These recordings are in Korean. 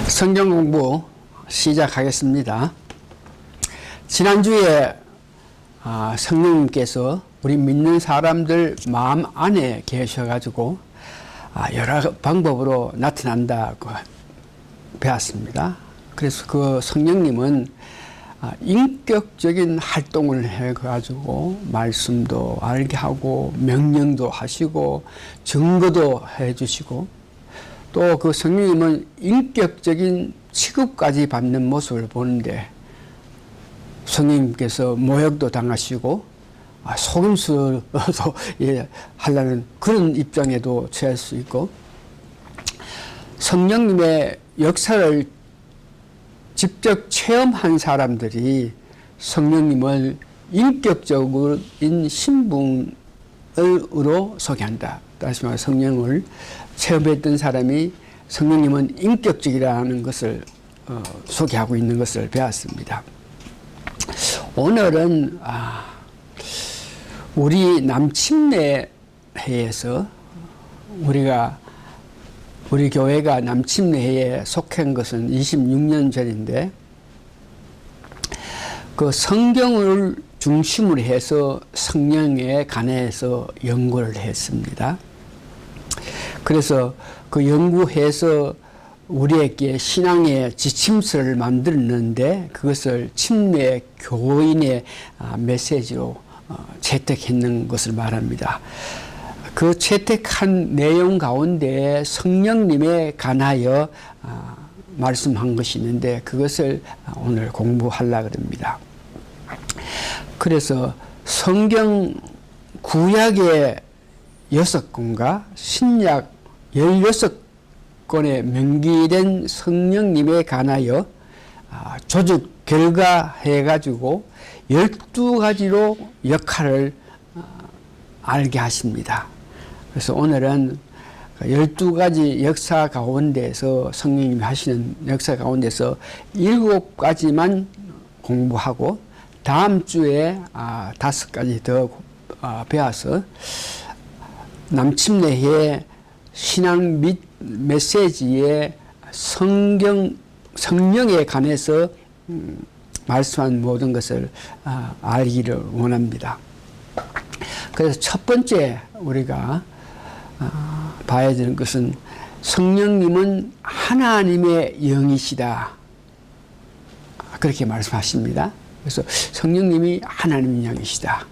성경 공부 시작하겠습니다. 지난주에 성령님께서 우리 믿는 사람들 마음 안에 계셔가지고 여러 방법으로 나타난다고 배웠습니다. 그래서 그 성령님은 인격적인 활동을 해가지고 말씀도 알게 하고 명령도 하시고 증거도 해주시고 또 그 성령님은 인격적인 취급까지 받는 모습을 보는데 성령님께서 모욕도 당하시고 속임수도 하려는 그런 입장에도 처할 수 있고 성령님의 역사를 직접 체험한 사람들이 성령님을 인격적인 신분으로 소개한다. 다시 말해 성령을 체험했던 사람이 성령님은 인격적이라는 것을 소개하고 있는 것을 배웠습니다. 오늘은 우리 남침례회에서 우리 교회가 남침례회에 속한 것은 26년 전인데 그 성경을 중심으로 해서 성령에 관해서 연구를 했습니다. 그래서 그 연구해서 우리에게 신앙의 지침서를 만들었는데 그것을 침례 교인의 메시지로 채택했는 것을 말합니다. 그 채택한 내용 가운데 성령님에 관하여 말씀한 것이 있는데 그것을 오늘 공부하려고 합니다. 그래서 성경 구약의 6권과 신약 16권에 명기된 성령님에 관하여 조직 결과해가지고 12가지로 역할을 알게 하십니다. 그래서 오늘은 12가지 역사 가운데서 성령님이 하시는 역사 가운데서 7가지만 공부하고 다음 주에 5가지 더 배워서 남침례회 신앙 및 메시지의 성령에 관해서 말씀한 모든 것을 알기를 원합니다. 그래서 첫 번째 우리가 봐야 되는 것은 성령님은 하나님의 영이시다. 그렇게 말씀하십니다. 그래서 성령님이 하나님의 영이시다.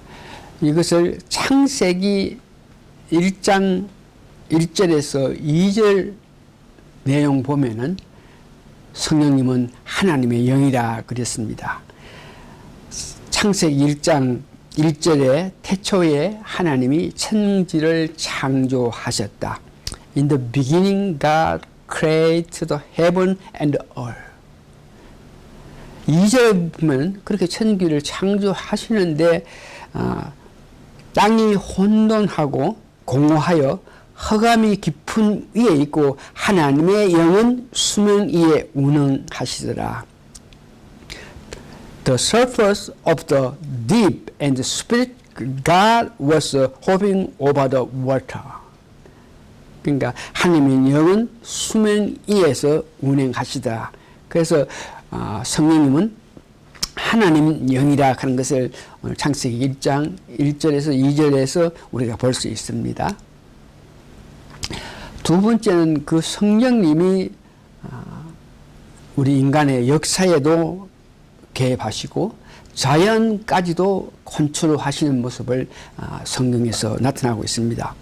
이것을 창세기 1장 1절에서 2절 내용 보면은 성령님은 하나님의 영이라 그랬습니다. 창세기 1장 1절에 태초에 하나님이 천지를 창조하셨다. In the beginning God created the heaven and earth. 2절에 보면 그렇게 천지를 창조하시는데 땅이 혼돈하고 공허하여 흑암이 깊은 위에 있고 하나님의 영은 수면 위에 운행하시더라. The surface of the deep and the spirit God was hovering over the water. 그러니까 하나님의 영은 수면 위에서 운행하시더라. 그래서 성령님은 하나님 영이라 하는 것을 오늘 창세기 1장 1절에서 2절에서 우리가 볼 수 있습니다. 두 번째는 그 성령님이 우리 인간의 역사에도 개입하시고 자연까지도 컨트롤하시는 모습을 성경에서 나타나고 있습니다.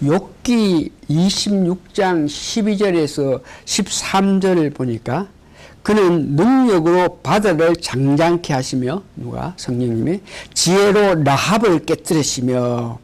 욥기 26장 12절에서 13절을 보니까 그는 능력으로 바다를 장장케 하시며 누가? 성령님이 지혜로 라합을 깨뜨리시며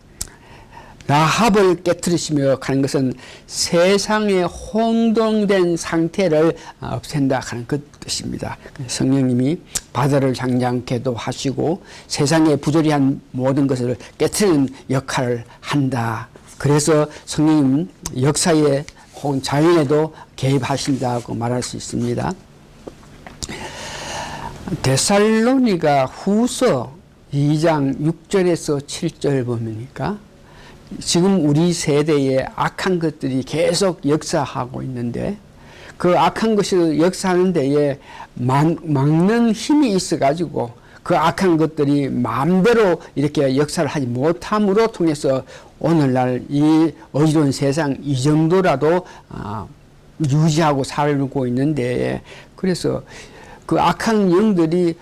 하는 것은 세상에 혼동된 상태를 없앤다 하는 그 뜻입니다. 성령님이 바다를 장장케도 하시고 세상에 부조리한 모든 것을 깨뜨리는 역할을 한다. 그래서 성령님 역사에 혹은 자연에도 개입하신다고 말할 수 있습니다. 데살로니가 후서 2장 6절에서 7절 보니까 지금 우리 세대에 악한 것들이 계속 역사하고 있는데 그 악한 것을 역사하는 데에 막는 힘이 있어가지고 그 악한 것들이 마음대로 이렇게 역사를 하지 못함으로 통해서 오늘날 이 어지러운 세상 이 정도라도 유지하고 살고 있는데, 그래서 그 악한 영들이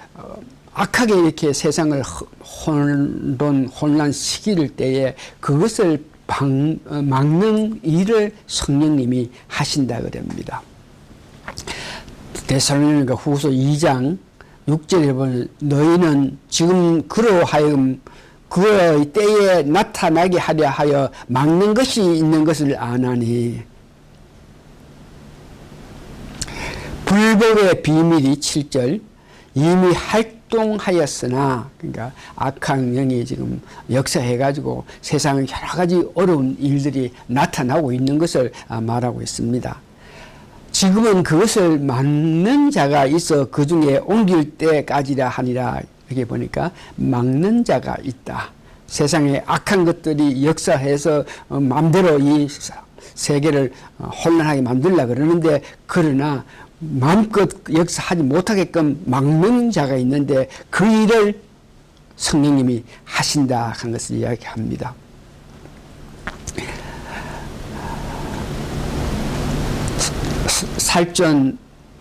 악하게 이렇게 세상을 혼란시킬 때에 그것을 막는 일을 성령님이 하신다 그럽니다. 데살로니가 후서 2장 6절에 보면 너희는 지금 그로 하여금 그의 때에 나타나게 하려 하여 막는 것이 있는 것을 아나니 불법의 비밀이 7절 이미 활동하였으나, 그러니까 악한 영이 지금 역사해가지고 세상에 여러 가지 어려운 일들이 나타나고 있는 것을 말하고 있습니다. 지금은 그것을 막는 자가 있어 그 중에 옮길 때까지라 하니라. 이렇게 보니까 막는 자가 있다. 세상에 악한 것들이 역사해서 마음대로 이 세계를 혼란하게 만들려고 그러는데, 그러나 마음껏 역사하지 못하게끔 막는 자가 있는데 그 일을 성령님이 하신다 한 것을 이야기합니다.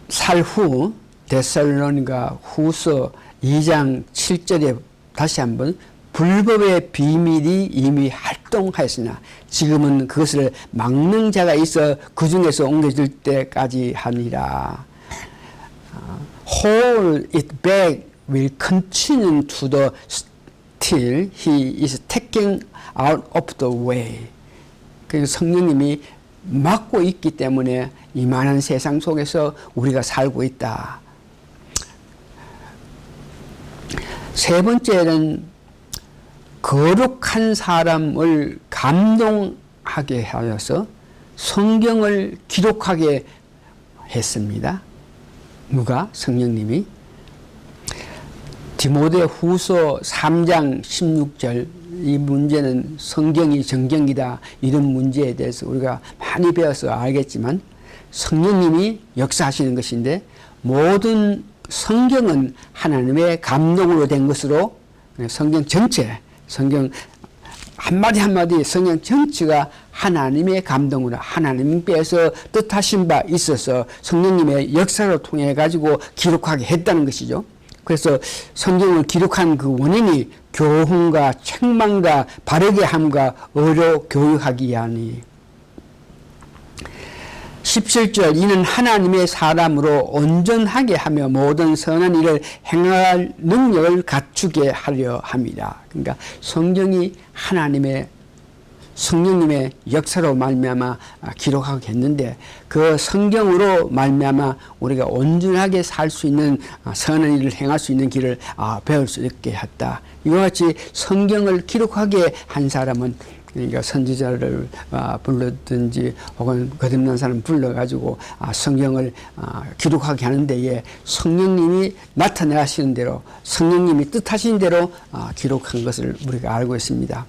살후 데살로니가 후서 2장 7절에 다시 한번 불법의 비밀이 이미 활동하였으나 지금은 그것을 막는 자가 있어 그 중에서 옮겨질 때까지 하니라. Hold it back will continue to the till he is taken out of the way. 그 성령님이 막고 있기 때문에 이 많은 세상 속에서 우리가 살고 있다. 세 번째는 거룩한 사람을 감동하게 하여서 성경을 기록하게 했습니다. 누가? 성령님이. 디모데 후서 3장 16절, 이 문제는 성경이 정경이다, 이런 문제에 대해서 우리가 많이 배워서 알겠지만 성령님이 역사하시는 것인데, 모든 성경은 하나님의 감동으로 된 것으로, 성경 전체, 성경 한마디 한마디 성경 전체가 하나님의 감동으로 하나님께서 뜻하신 바 있어서 성령님의 역사를 통해 가지고 기록하게 했다는 것이죠. 그래서 성경을 기록한 그 원인이 교훈과 책망과 바르게 함과 의로 교육하기 위하니. 17절 이는 하나님의 사람으로 온전하게 하며 모든 선한 일을 행할 능력을 갖추게 하려 함이라. 그러니까 성경이 성령님의 역사로 말미암아 기록하게 했는데, 그 성경으로 말미암아 우리가 온전하게 살 수 있는 선한 일을 행할 수 있는 길을 배울 수 있게 했다. 이와 같이 성경을 기록하게 한 사람은, 그러니까 선지자를 불렀든지 혹은 거듭난 사람 불러가지고 성경을 기록하게 하는 데에 성령님이 나타나시는 대로, 성령님이 뜻하신 대로 기록한 것을 우리가 알고 있습니다.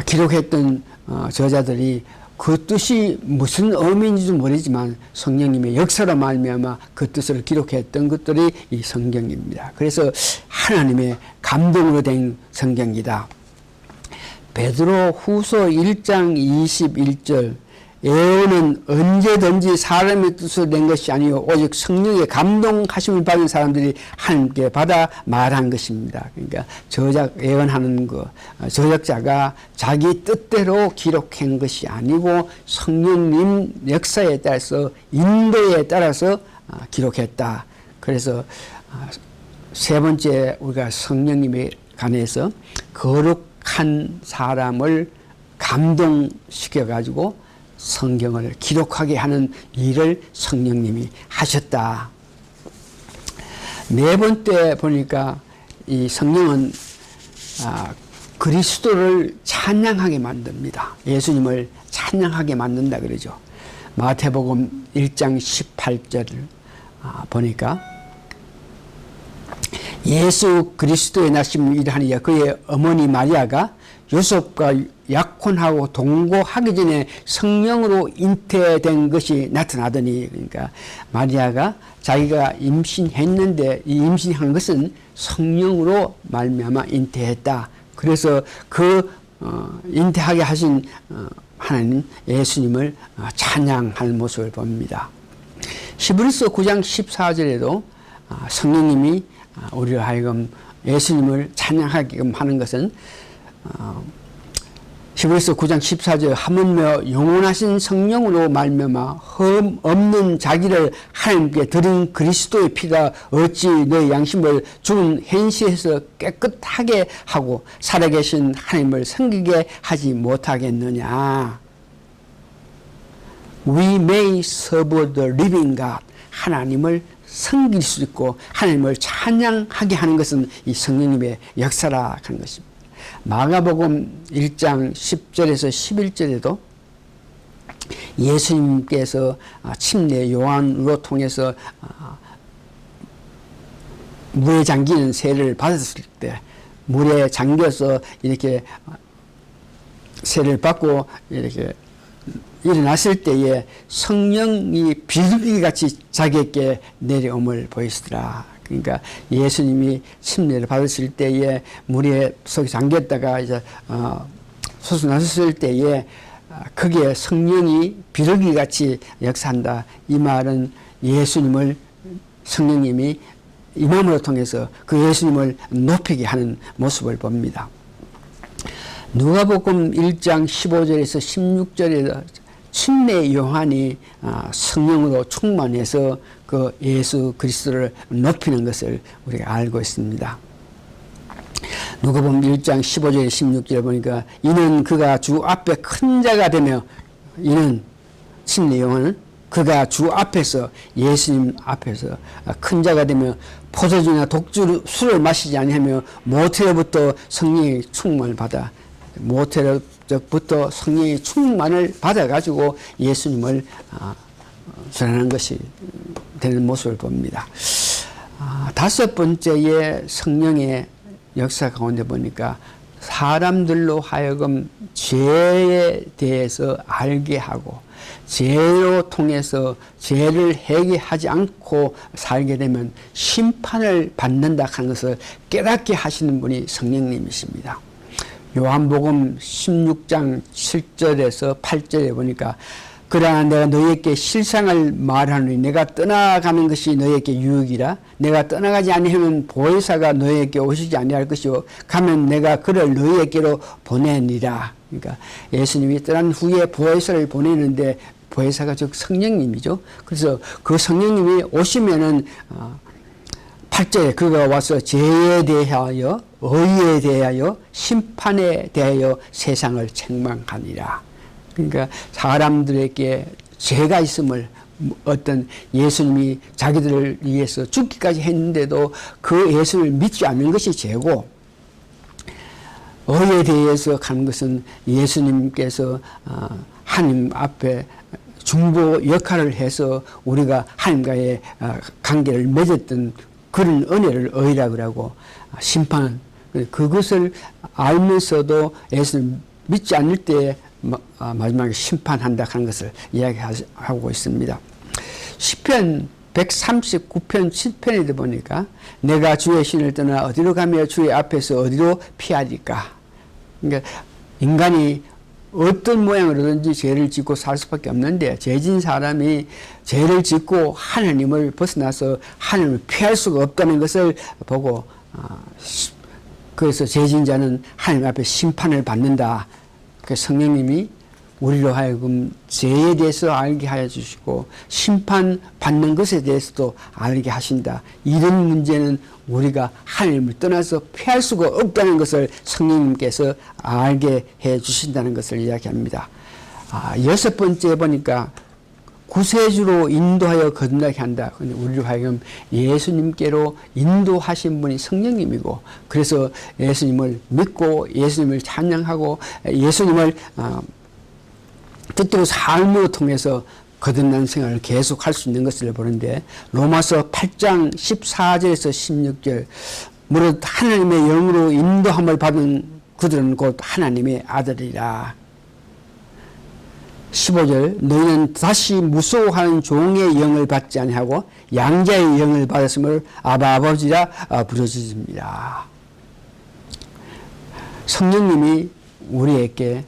기록했던 저자들이 그 뜻이 무슨 의미인지도 모르지만 성령님의 역사로 말미암아 그 뜻을 기록했던 것들이 이 성경입니다. 그래서 하나님의 감동으로 된 성경이다. 베드로 후서 1장 21절 예언은 언제든지 사람의 뜻으로 된 것이 아니요 오직 성령의 감동하심을 받은 사람들이 하나님께 받아 말한 것입니다. 그러니까 예언하는 거, 저작자가 자기 뜻대로 기록한 것이 아니고 성령님 역사에 따라서, 인도에 따라서 기록했다. 그래서 세 번째, 우리가 성령님에 관해서 거룩한 사람을 감동시켜가지고 성경을 기록하게 하는 일을 성령님이 하셨다. 네 번째 보니까 이 성령은 그리스도를 찬양하게 만듭니다. 예수님을 찬양하게 만든다 그러죠. 마태복음 1장 18절을 보니까 예수 그리스도의 나심을 일하니라. 그의 어머니 마리아가 요셉과 약혼하고 동거하기 전에 성령으로 잉태된 것이 나타나더니, 그러니까 마리아가 자기가 임신했는데 이 임신한 것은 성령으로 말미암아 잉태했다. 그래서 그 잉태하게 하신 하나님 예수님을 찬양할 모습을 봅니다. 히브리서 9장 14절에도 성령님이 우리를 하여금 예수님을 찬양하게끔 하는 것은 히브리서 9장 14절 하물며 영원하신 성령으로 말미암아 흠 없는 자기를 하나님께 드린 그리스도의 피가 어찌 너의 양심을 죽은 현실에서 깨끗하게 하고 살아계신 하나님을 섬기게 하지 못하겠느냐. We may serve the living God. 하나님을 섬길 수 있고 하나님을 찬양하게 하는 것은 이 성령님의 역사라 하는 것입니다. 마가복음 1장 10절에서 11절에도 예수님께서 침례 요한으로 통해서 물에 잠기는 세례를 받았을 때 물에 잠겨서 이렇게 세례를 받고 이렇게 일어났을 때에 성령이 비둘기같이 자기에게 내려옴을 보이시더라. 그러니까 예수님이 침례를 받으실 때에 물에 속에 잠겼다가 이제 솟아났을 때에 거기에 성령이 비둘기같이 역사한다. 이 말은 예수님을 성령님이 임함으로 통해서 그 예수님을 높이게 하는 모습을 봅니다. 누가복음 1장 15절에서 16절에 침례 요한이 성령으로 충만해서 그 예수 그리스도를 높이는 것을 우리가 알고 있습니다. 누가복음 1장 15절 16절 보니까 이는 그가 주 앞에 큰 자가 되며 이는 침례 요한은 그가 주 앞에서 예수님 앞에서 큰 자가 되며 포도주나 독주 술을 마시지 아니하며 모태로부터 성령의 충만을 받아 모태로부터 성령의 충만을 받아가지고 예수님을 전하는 것이 되는 모습을 봅니다. 다섯 번째의 성령의 역사 가운데 보니까 사람들로 하여금 죄에 대해서 알게 하고 죄로 통해서 죄를 회개하지 않고 살게 되면 심판을 받는다 하는 것을 깨닫게 하시는 분이 성령님이십니다. 요한복음 16장 7절에서 8절에 보니까 그러나 내가 너희에게 실상을 말하노니 내가 떠나가는 것이 너희에게 유익이라. 내가 떠나가지 아니하면 보혜사가 너희에게 오시지 아니할 것이요 가면 내가 그를 너희에게로 보내니라. 그러니까 예수님이 떠난 후에 보혜사를 보내는데 보혜사가 즉 성령님이죠. 그래서 그 성령님이 오시면은 8절에 그가 와서 죄에 대하여 의에 대하여 심판에 대하여 세상을 책망하니라. 그러니까 사람들에게 죄가 있음을 어떤 예수님이 자기들을 위해서 죽기까지 했는데도 그 예수를 믿지 않는 것이 죄고 의에 대해서 가는 것은 예수님께서 하나님 앞에 중보 역할을 해서 우리가 하나님과의 관계를 맺었던 그런 은혜를 의라고 하고 심판 그것을 알면서도 예수를 믿지 않을 때 마지막에 심판한다 하는 것을 이야기하고 있습니다. 시편 139편 7편에도 보니까 내가 주의 신을 떠나 어디로 가며 주의 앞에서 어디로 피하리까. 그러니까 인간이 어떤 모양으로든지 죄를 짓고 살 수밖에 없는데 죄진 사람이 죄를 짓고 하나님을 벗어나서 하나님을 피할 수가 없다는 것을 보고 그래서 죄진 자는 하나님 앞에 심판을 받는다. 그 성령님이 우리로 하여금 죄에 대해서 알게 하여 주시고 심판받는 것에 대해서도 알게 하신다. 이런 문제는 우리가 하나님을 떠나서 피할 수가 없다는 것을 성령님께서 알게 해 주신다는 것을 이야기합니다. 여섯 번째 보니까 구세주로 인도하여 거듭나게 한다. 우리로 하여금 예수님께로 인도하신 분이 성령님이고 그래서 예수님을 믿고 예수님을 찬양하고 예수님을 뜻대로 삶으로 통해서 거듭난 생활을 계속할 수 있는 것을 보는데 로마서 8장 14절에서 16절 무릇 하나님의 영으로 인도함을 받은 그들은 곧 하나님의 아들이라. 15절 너희는 다시 무서워하는 종의 영을 받지 아니하고 양자의 영을 받았음을 아바 아버지라 부르짖습니다. 성령님이 우리에게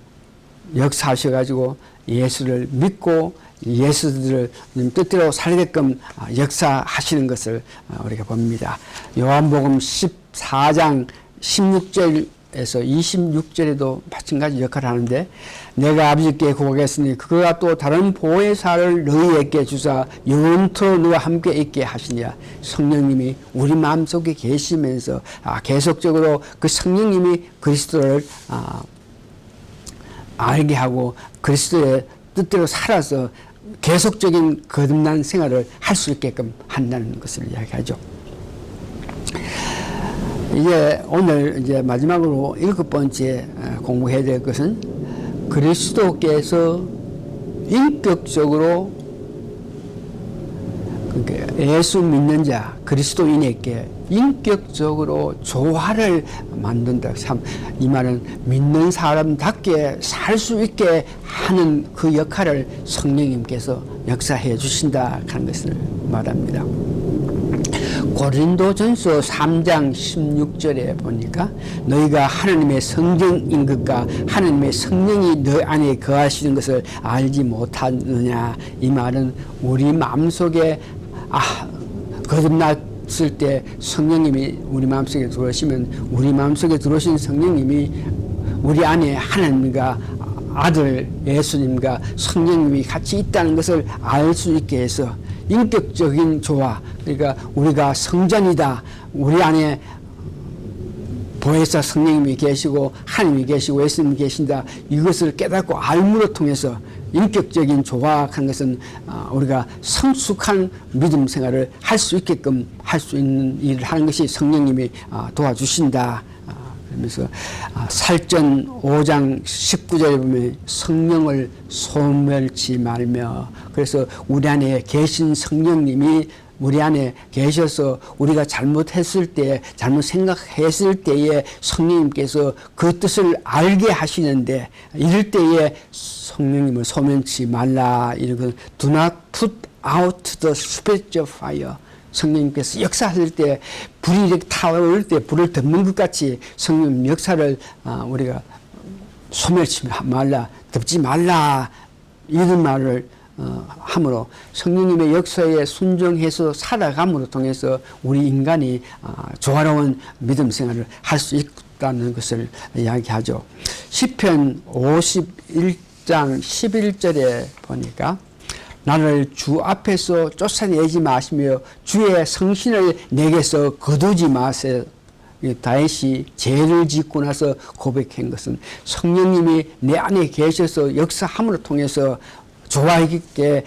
역사하셔가지고 예수를 믿고 예수들을 뜻대로 살게끔 역사하시는 것을 우리가 봅니다. 요한복음 14장 16절에서 26절에도 마찬가지 역할을 하는데 내가 아버지께 구하겠으니 그가 또 다른 보혜사를 너희에게 주사 영원토록 너와 함께 있게 하시니라. 성령님이 우리 마음속에 계시면서 계속적으로 그 성령님이 그리스도를 알게 하고 그리스도의 뜻대로 살아서 계속적인 거듭난 생활을 할 수 있게끔 한다는 것을 이야기하죠. 이제 오늘 이제 마지막으로 7번째 공부해야 될 것은 그리스도께서 인격적으로 예수 믿는 자 그리스도인에게 인격적으로 조화를 만든다. 참 이 말은 믿는 사람답게 살 수 있게 하는 그 역할을 성령님께서 역사해 주신다 하는 것을 말합니다. 고린도전서 3장 16절에 보니까 너희가 하나님의 성령인 것과 하나님의 성령이 너희 안에 거하시는 것을 알지 못하느냐. 이 말은 우리 마음속에 거듭났을 때 성령님이 우리 마음속에 들어오시면 우리 마음속에 들어오신 성령님이 우리 안에 하나님과 아들 예수님과 성령님이 같이 있다는 것을 알 수 있게 해서 인격적인 조화, 그러니까 우리가 성전이다, 우리 안에 보혜사 성령님이 계시고 하나님이 계시고 예수님이 계신다, 이것을 깨닫고 알므로 통해서 인격적인 조화하는 것은 우리가 성숙한 믿음 생활을 할 수 있게끔 할 수 있는 일을 하는 것이 성령님이 도와주신다. 그러면서 살전 5장 19절에 보면 성령을 소멸치 말며, 그래서 우리 안에 계신 성령님이 우리 안에 계셔서 우리가 잘못했을 때, 잘못 생각했을 때에 성령님께서 그 뜻을 알게 하시는데, 이럴 때에 성령님을 소멸치 말라. 이런 do not put out the spiritual fire. 성령님께서 역사하실 때 불이 이렇게 타오를 때 불을 덮는 것 같이 성령 역사를 우리가 소멸치 말라, 덮지 말라, 이런 말을 함으로 성령님의 역사에 순종해서 살아감으로 통해서 우리 인간이 조화로운 믿음 생활을 할 수 있다는 것을 이야기하죠. 시편 51장 11절에 보니까 나를 주 앞에서 쫓아내지 마시며 주의 성신을 내게서 거두지 마세요. 다윗이 죄를 짓고 나서 고백한 것은 성령님이 내 안에 계셔서 역사함으로 통해서 조화 있게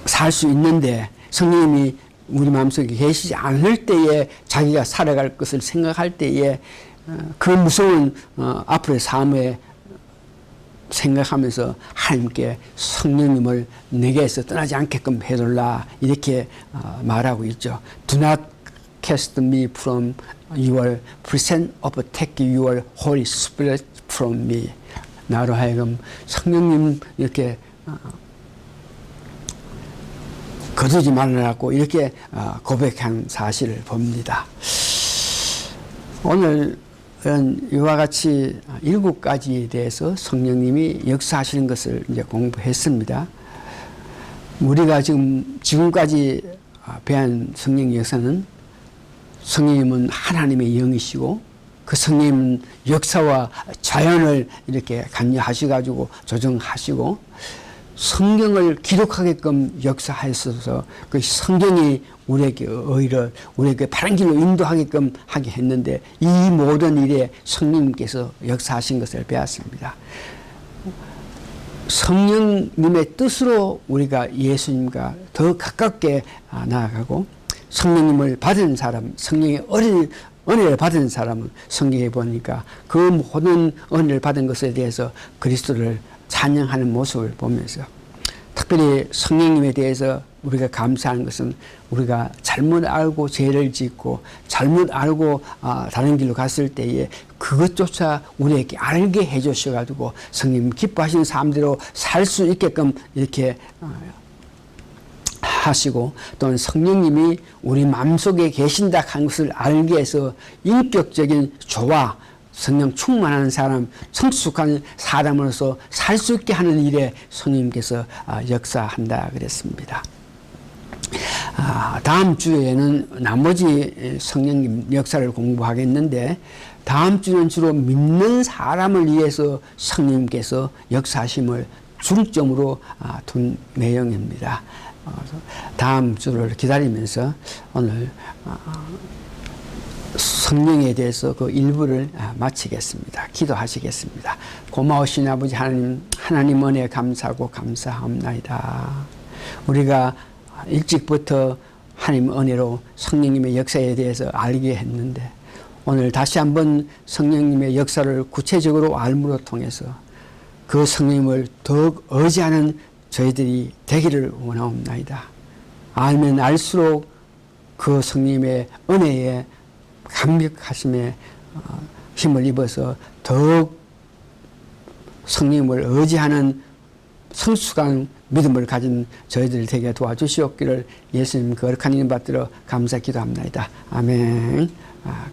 살 수 있는데, 성령님이 우리 마음속에 계시지 않을 때에 자기가 살아갈 것을 생각할 때에 그 무서운 앞으로의 삶에 생각하면서 하나님께 성령님을 내게서 떠나지 않게끔 해달라, 이렇게 말하고 있죠. Do not cast me from your presence, or take your Holy Spirit from me. 나로 하여금 성령님 이렇게 거두지 말라고 이렇게 고백한 사실을 봅니다. 오늘 이와 같이 7가지에 대해서 성령님이 역사하시는 것을 이제 공부했습니다. 우리가 지금까지 배운 성령 역사는 성령님은 하나님의 영이시고 그 성령님은 역사와 자연을 이렇게 관여하셔가지고 조정하시고 성경을 기록하게끔 역사하셔서 그 성경이 우리에게 의를, 우리에게 바른 길로 인도하게끔 하게 했는데, 이 모든 일에 성령님께서 역사하신 것을 배웠습니다. 성령님의 뜻으로 우리가 예수님과 더 가깝게 나아가고, 성령님을 받은 사람, 성령의 은혜를 받은 사람은 성경에 보니까 그 모든 은혜를 받은 것에 대해서 그리스도를 찬양하는 모습을 보면서 특별히 성령님에 대해서 우리가 감사하는 것은 우리가 잘못 알고 죄를 짓고 잘못 알고 다른 길로 갔을 때에 그것조차 우리에게 알게 해 주셔가지고 성령 기뻐하시는 삶대로 살 수 있게끔 이렇게 하시고, 또는 성령님이 우리 마음속에 계신다 하는 것을 알게 해서 인격적인 조화, 성령 충만한 사람, 성숙한 사람으로서 살 수 있게 하는 일에 성령님께서 역사한다 그랬습니다. 다음 주에는 나머지 성령님 역사를 공부하겠는데, 다음 주는 주로 믿는 사람을 위해서 성령님께서 역사하심을 중점으로 둔 내용입니다. 다음 주를 기다리면서 오늘 성령에 대해서 그 일부를 마치겠습니다. 기도하시겠습니다. 고마우신 아버지 하나님 은혜에 감사하고 감사합나이다. 우리가 일찍부터 하나님 은혜로 성령님의 역사에 대해서 알게 했는데, 오늘 다시 한번 성령님의 역사를 구체적으로 알므로 통해서 그 성령님을 더욱 의지하는 저희들이 되기를 원하옵나이다. 알면 알수록 그 성령님의 은혜에 감격하심에 힘을 입어서 더욱 성령님을 의지하는 성숙한 믿음을 가진 저희들 되게 도와주시옵기를 예수님 거룩한 이름 받들어 감사 기도합니다. 아멘.